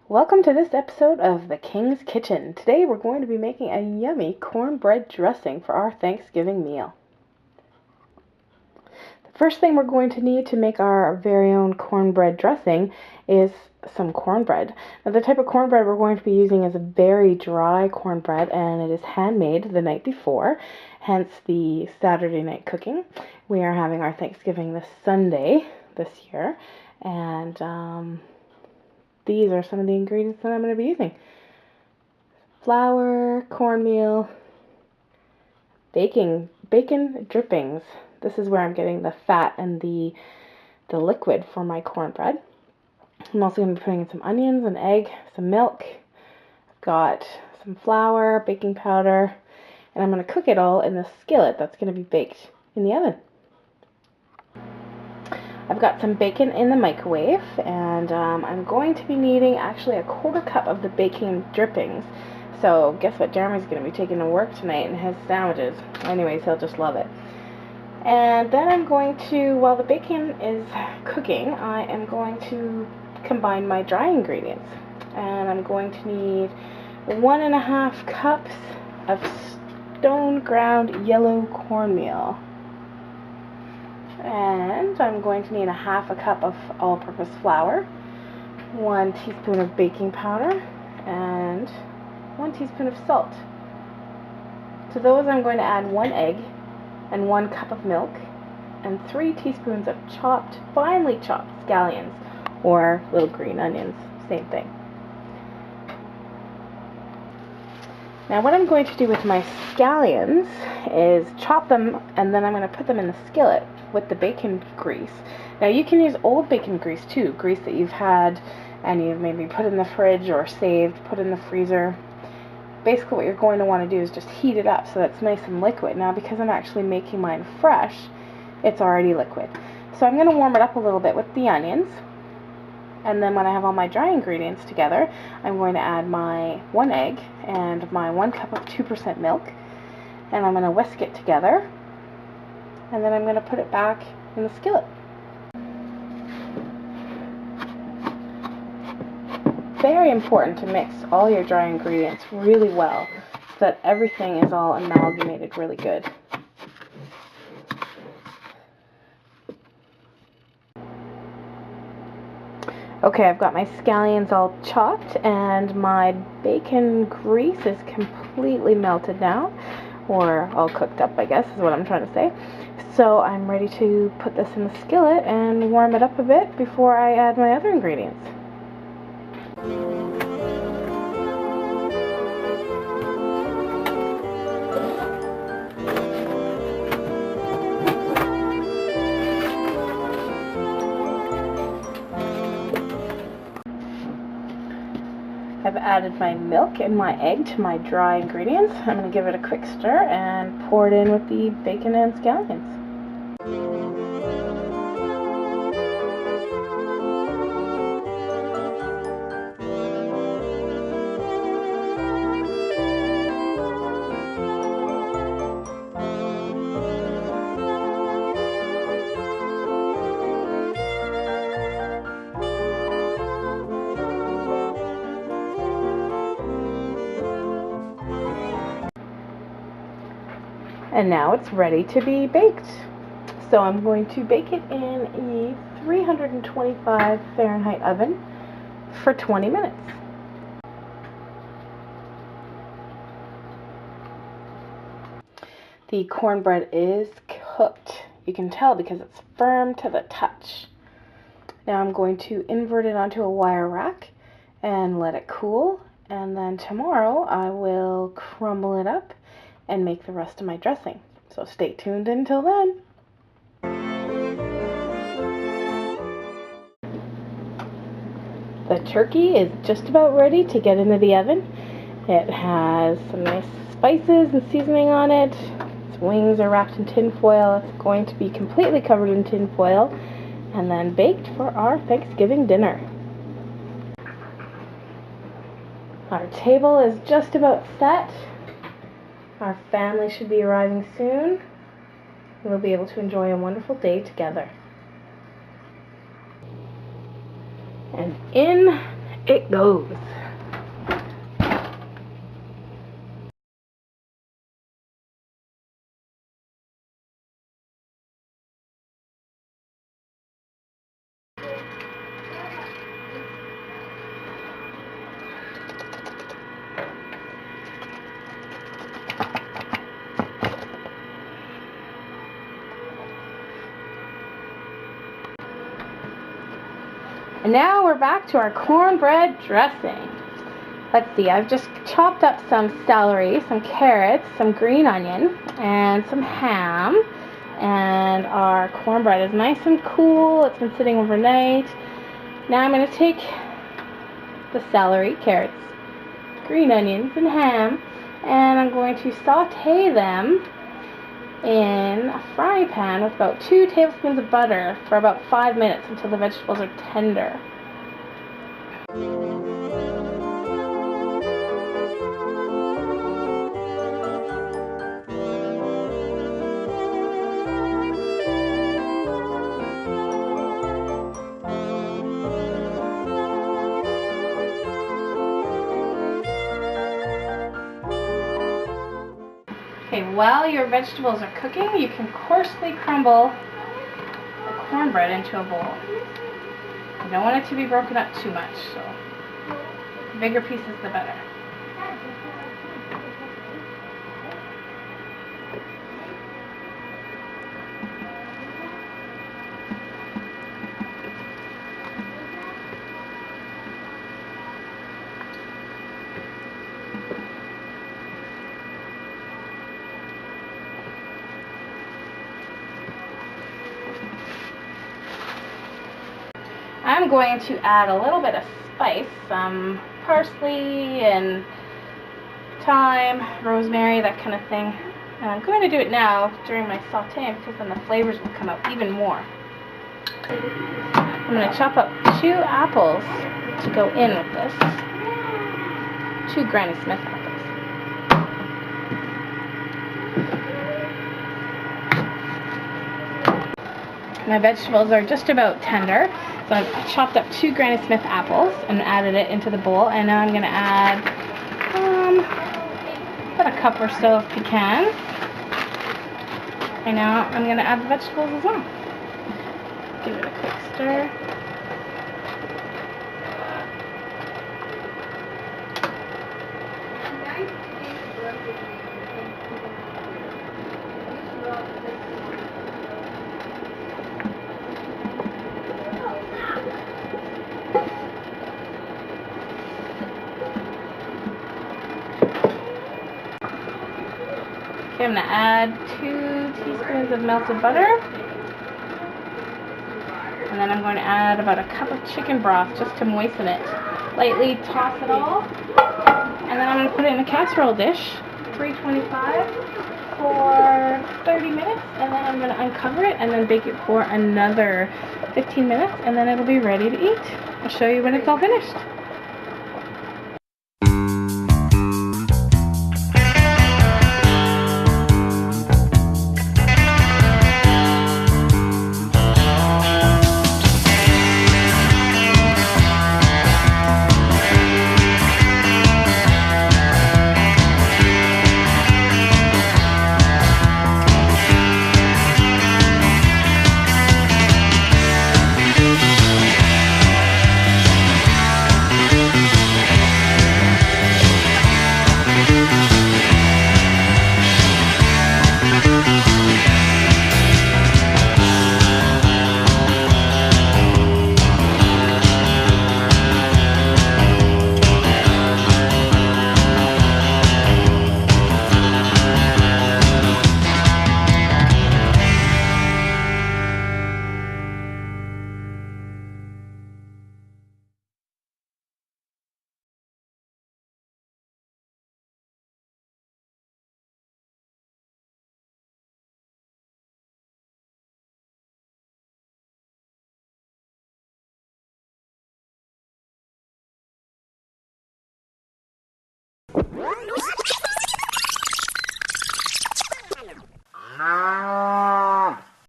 Welcome to this episode of The King's Kitchen. Today we're going to be making a yummy cornbread dressing for our Thanksgiving meal. The first thing we're going to need to make our very own cornbread dressing is some cornbread. Now the type of cornbread we're going to be using is a very dry cornbread, and it is handmade the night before, hence the Saturday night cooking. We are having our Thanksgiving this Sunday this year, and these are some of the ingredients that I'm going to be using. Flour, cornmeal, bacon drippings. This is where I'm getting the fat and the liquid for my cornbread. I'm also going to be putting in some onions, an egg, some milk. I've got some flour, baking powder, and I'm going to cook it all in the skillet that's going to be baked in the oven. I've got some bacon in the microwave, and I'm going to be needing actually a 1/4 cup of the bacon drippings. So guess what Jeremy's going to be taking to work tonight in his sandwiches. Anyways, he'll just love it. And then I'm going to, while the bacon is cooking, I am going to combine my dry ingredients. And I'm going to need 1.5 cups of stone ground yellow cornmeal. And I'm going to need 1/2 cup of all-purpose flour, 1 teaspoon of baking powder, and 1 teaspoon of salt. To those I'm going to add 1 egg and 1 cup of milk and 3 teaspoons of finely chopped scallions, or little green onions, same thing. Now what I'm going to do with my scallions is chop them, and then I'm going to put them in the skillet with the bacon grease. Now you can use old bacon grease too, grease that you've had and you've maybe put in the fridge or saved, put in the freezer. Basically what you're going to want to do is just heat it up so that's nice and liquid. Now because I'm actually making mine fresh, it's already liquid. So I'm going to warm it up a little bit with the onions. And then when I have all my dry ingredients together, I'm going to add my 1 egg and my 1 cup of 2% milk. And I'm going to whisk it together. And then I'm going to put it back in the skillet. Very important to mix all your dry ingredients really well so that everything is all amalgamated really good. Okay, I've got my scallions all chopped and my bacon grease is completely melted down, or all cooked up, I guess is what I'm trying to say. So I'm ready to put this in the skillet and warm it up a bit before I add my other ingredients. I've added my milk and my egg to my dry ingredients. I'm going to give it a quick stir and pour it in with the bacon and scallions. And now it's ready to be baked. So I'm going to bake it in a 325 Fahrenheit oven for 20 minutes. The cornbread is cooked. You can tell because it's firm to the touch. Now I'm going to invert it onto a wire rack and let it cool. And then tomorrow I will crumble it up and make the rest of my dressing. So stay tuned until then. The turkey is just about ready to get into the oven. It has some nice spices and seasoning on it. Its wings are wrapped in tin foil. It's going to be completely covered in tin foil and then baked for our Thanksgiving dinner. Our table is just about set. Our family should be arriving soon. We'll be able to enjoy a wonderful day together. And in it goes. And now we're back to our cornbread dressing. Let's see, I've just chopped up some celery, some carrots, some green onion, and some ham. And our cornbread is nice and cool. It's been sitting overnight. Now I'm going to take the celery, carrots, green onions, and ham, and I'm going to saute them in a frying pan with about 2 tablespoons of butter for about 5 minutes until the vegetables are tender. Okay, while your vegetables are cooking, you can coarsely crumble the cornbread into a bowl. You don't want it to be broken up too much, so the bigger pieces the better. I'm going to add a little bit of spice, some parsley and thyme, rosemary, that kind of thing. And I'm going to do it now during my sauteing because then the flavors will come out even more. I'm going to chop up 2 apples to go in with this. 2 Granny Smith apples. My vegetables are just about tender, so I've chopped up 2 Granny Smith apples and added it into the bowl, and now I'm going to add about a cup or so of pecan, and now I'm going to add the vegetables as well. Give it a quick stir. Okay, I'm going to add 2 teaspoons of melted butter. And then I'm going to add about a cup of chicken broth just to moisten it. Lightly toss it all. And then I'm going to put it in a casserole dish, 325, for 30 minutes. And then I'm going to uncover it and then bake it for another 15 minutes. And then it'll be ready to eat. I'll show you when it's all finished.